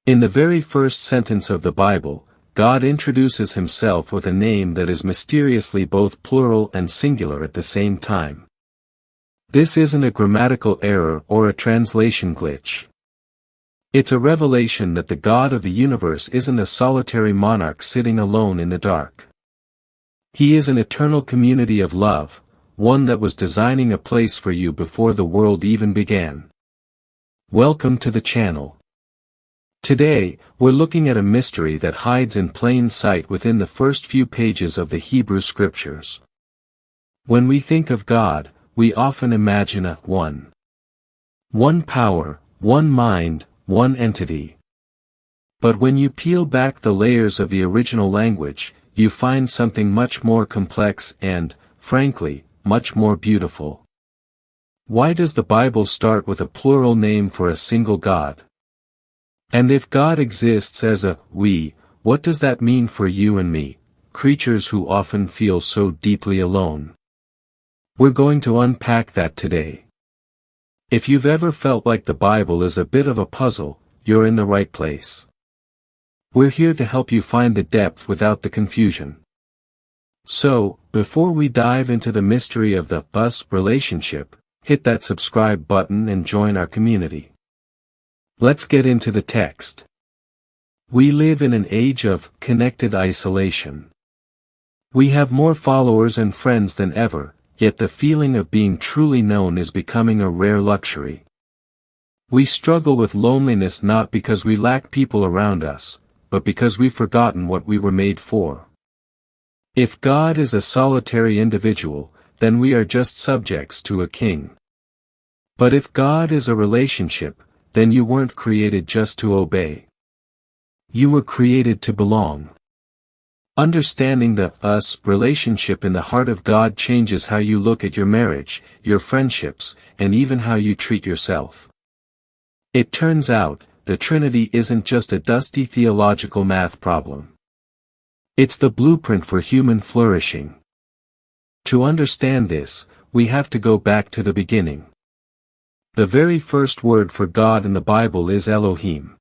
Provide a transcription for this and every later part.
In the very first sentence of the Bible, God introduces himself with a name that is mysteriously both plural and singular at the same time. This isn't a grammatical error or a translation glitch. It's a revelation that the God of the universe isn't a solitary monarch sitting alone in the dark. He is an eternal community of love, one that was designing a place for you before the world even began. Welcome to the channel. Today, we're looking at a mystery that hides in plain sight within the first few pages of the Hebrew Scriptures. When we think of God, we often imagine a one power, one mind, one entity. But when you peel back the layers of the original language, you find something much more complex and, frankly, much more beautiful. Why does the Bible start with a plural name for a single God? And if God exists as a we, what does that mean for you and me, creatures who often feel so deeply alone? We're going to unpack that today. If you've ever felt like the Bible is a bit of a puzzle, you're in the right place. We're here to help you find the depth without the confusion. So, before we dive into the mystery of the us relationship, hit that subscribe button and join our community. Let's get into the text. We live in an age of connected isolation. We have more followers and friends than ever, yet the feeling of being truly known is becoming a rare luxury. We struggle with loneliness not because we lack people around us, but because we've forgotten what we were made for. If God is a solitary individual, then we are just subjects to a king. But if God is a relationship, then you weren't created just to obey. You were created to belong. Understanding the us relationship in the heart of God changes how you look at your marriage, your friendships, and even how you treat yourself. It turns out, the Trinity isn't just a dusty theological math problem. It's the blueprint for human flourishing. To understand this, we have to go back to the beginning. The very first word for God in the Bible is Elohim.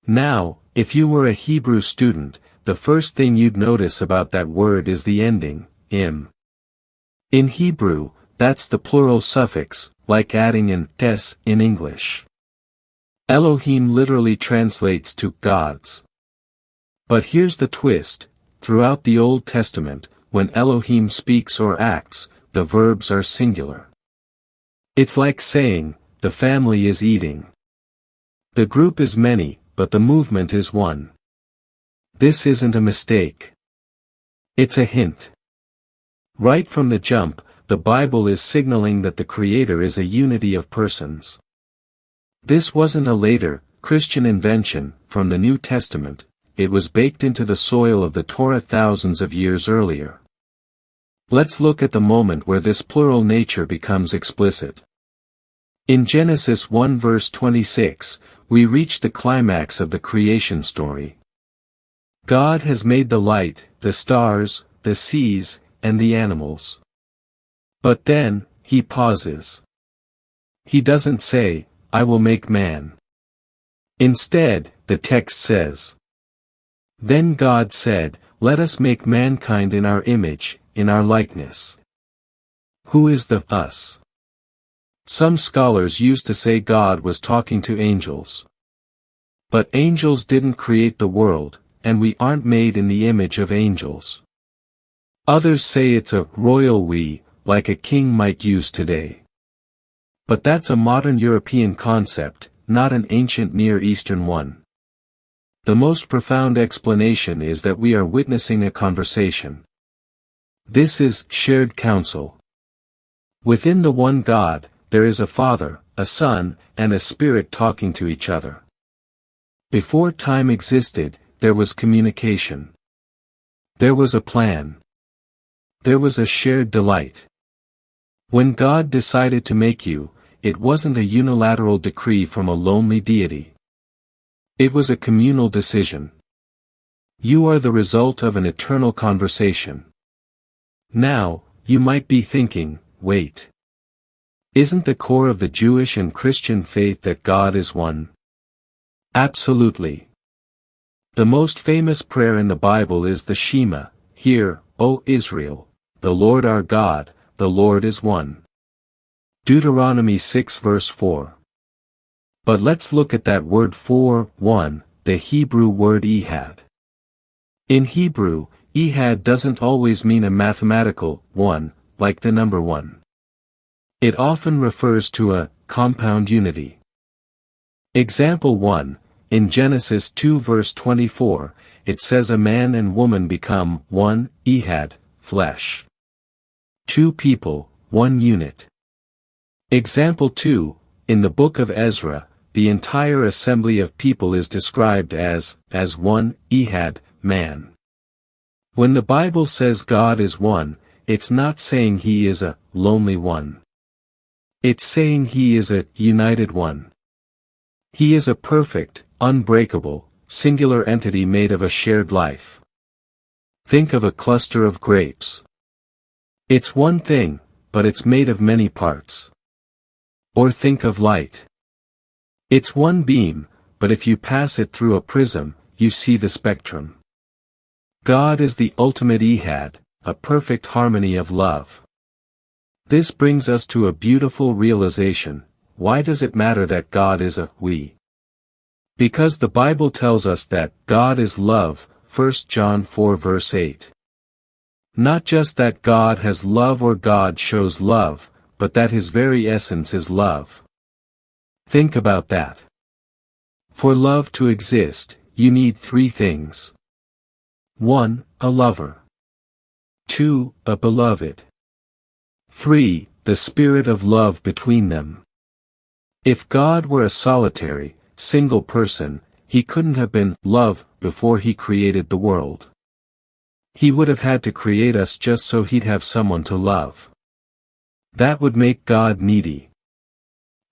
Now, if you were a Hebrew student, the first thing you'd notice about that word is the ending, im. In Hebrew, that's the plural suffix, like adding an s in English. Elohim literally translates to gods. But here's the twist: throughout the Old Testament, when Elohim speaks or acts, the verbs are singular. It's like saying, the family is eating. The group is many, but the movement is one. This isn't a mistake. It's a hint. Right from the jump, the Bible is signaling that the Creator is a unity of persons. This wasn't a later, Christian invention, from the New Testament, it was baked into the soil of the Torah thousands of years earlier. Let's look at the moment where this plural nature becomes explicit. In Genesis 1 verse 26, we reach the climax of the creation story. God has made the light, the stars, the seas, and the animals. But then, he pauses. He doesn't say, I will make man. Instead, the text says, Then God said, Let us make mankind in our image, in our likeness. Who is the us? Some scholars used to say God was talking to angels. But angels didn't create the world, and we aren't made in the image of angels. Others say it's a royal we, like a king might use today. But that's a modern European concept, not an ancient Near Eastern one. The most profound explanation is that we are witnessing a conversation. This is shared counsel. Within the one God, there is a Father, a Son, and a Spirit talking to each other. Before time existed, there was communication. There was a plan. There was a shared delight. When God decided to make you, it wasn't a unilateral decree from a lonely deity. It was a communal decision. You are the result of an eternal conversation. Now, you might be thinking, wait. Isn't the core of the Jewish and Christian faith that God is one? Absolutely. The most famous prayer in the Bible is the Shema, "Hear, O Israel, the Lord our God, the Lord is one." Deuteronomy 6 verse 4. But let's look at that word for, one, the Hebrew word ehad. In Hebrew, ehad doesn't always mean a mathematical one, like the number one. It often refers to a compound unity. Example 1, in Genesis 2 verse 24, it says a man and woman become one, ehad, flesh. Two people, one unit. Example 2, in the book of Ezra, the entire assembly of people is described as one, ehad, man. When the Bible says God is one, it's not saying he is a lonely one. It's saying he is a united one. He is a perfect, unbreakable, singular entity made of a shared life. Think of a cluster of grapes. It's one thing, but it's made of many parts. Or think of light. It's one beam, but if you pass it through a prism, you see the spectrum. God is the ultimate ehad, a perfect harmony of love. This brings us to a beautiful realization: why does it matter that God is a we? Because the Bible tells us that God is love, 1 John 4 verse 8. Not just that God has love or God shows love, but that his very essence is love. Think about that. For love to exist, you need three things. 1. A lover. 2. A beloved. 3. The spirit of love between them. If God were a solitary, single person, he couldn't have been love before he created the world. He would have had to create us just so he'd have someone to love. That would make God needy.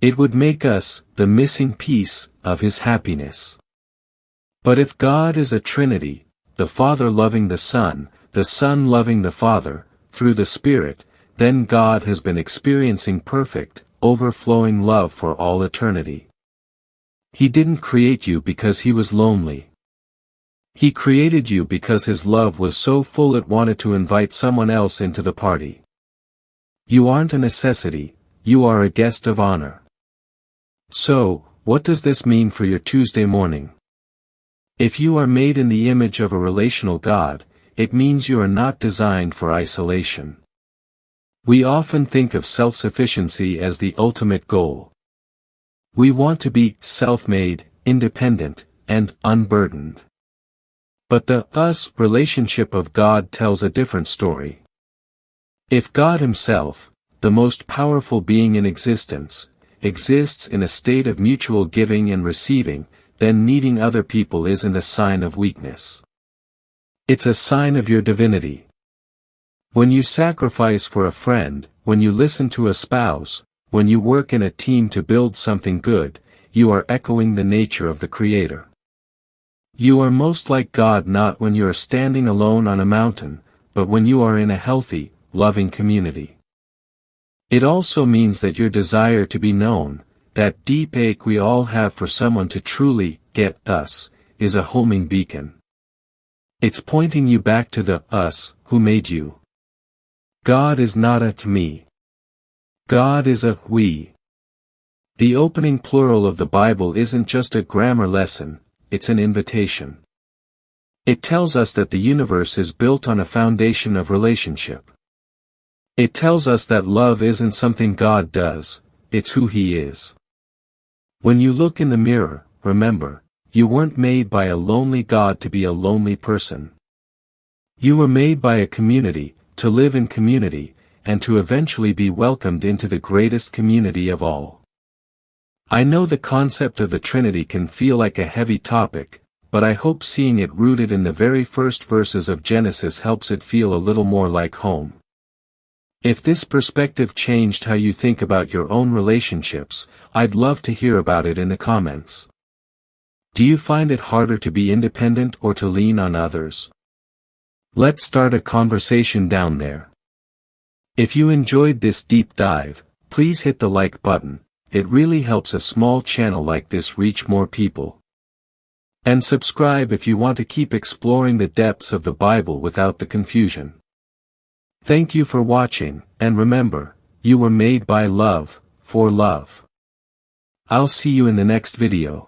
It would make us the missing piece of his happiness. But if God is a Trinity, the Father loving the Son loving the Father, through the Spirit, then God has been experiencing perfect, overflowing love for all eternity. He didn't create you because he was lonely. He created you because his love was so full it wanted to invite someone else into the party. You aren't a necessity, you are a guest of honor. So, what does this mean for your Tuesday morning? If you are made in the image of a relational God, it means you are not designed for isolation. We often think of self-sufficiency as the ultimate goal. We want to be self-made, independent, and unburdened. But the us relationship of God tells a different story. If God himself, the most powerful being in existence, exists in a state of mutual giving and receiving, then needing other people isn't a sign of weakness. It's a sign of your divinity. When you sacrifice for a friend, when you listen to a spouse, when you work in a team to build something good, you are echoing the nature of the Creator. You are most like God not when you are standing alone on a mountain, but when you are in a healthy, loving community. It also means that your desire to be known, that deep ache we all have for someone to truly get us, is a homing beacon. It's pointing you back to the us who made you. God is not a me. God is a we. The opening plural of the Bible isn't just a grammar lesson, it's an invitation. It tells us that the universe is built on a foundation of relationship. It tells us that love isn't something God does, it's who he is. When you look in the mirror, remember, you weren't made by a lonely God to be a lonely person. You were made by a community, to live in community, and to eventually be welcomed into the greatest community of all. I know the concept of the Trinity can feel like a heavy topic, but I hope seeing it rooted in the very first verses of Genesis helps it feel a little more like home. If this perspective changed how you think about your own relationships, I'd love to hear about it in the comments. Do you find it harder to be independent or to lean on others? Let's start a conversation down there. If you enjoyed this deep dive, please hit the like button. It really helps a small channel like this reach more people. And subscribe if you want to keep exploring the depths of the Bible without the confusion. Thank you for watching, and remember, you were made by love, for love. I'll see you in the next video.